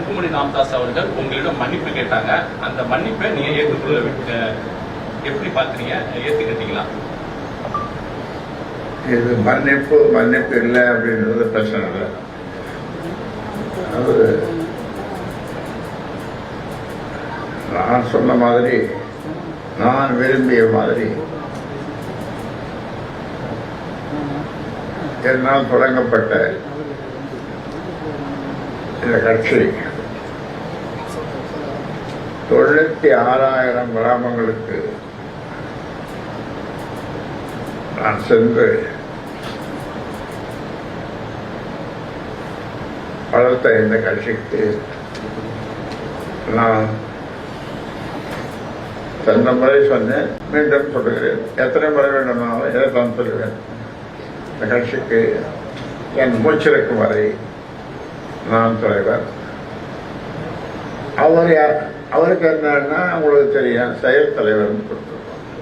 அன்புமணி ராமதாஸ் அவர்கள் உங்களிடம் மன்னிப்பு கேட்டாங்க. அந்த மன்னிப்பை நீங்க ஏற்றுக்கொள்ள எப்படி பாக்குறீங்க? ஏத்துக்கிட்டீங்களா? இது மன்னிப்பு இல்லை அப்படின்றது பிரச்சனை இல்லை. அது நான் சொன்ன மாதிரி, நான் விரும்பிய மாதிரி என்னால் தொடங்கப்பட்ட இந்த கட்சி 96,000 கிராமங்களுக்கு நான் சென்று வளர்த்த இந்த கட்சிக்கு நான் சென்ற முறை சொன்னேன், மீண்டும் சொல்லுகிறேன். எத்தனை முறை வேண்டுமானாலும் இதைத்தான் சொல்லுவேன். இந்த கட்சிக்கு என் மூச்சிருக்கும் வரை நான் தலைவர். அவருக்கு என்னன்னா உங்களுக்கு தெரியும், செயல் தலைவர் கொடுத்து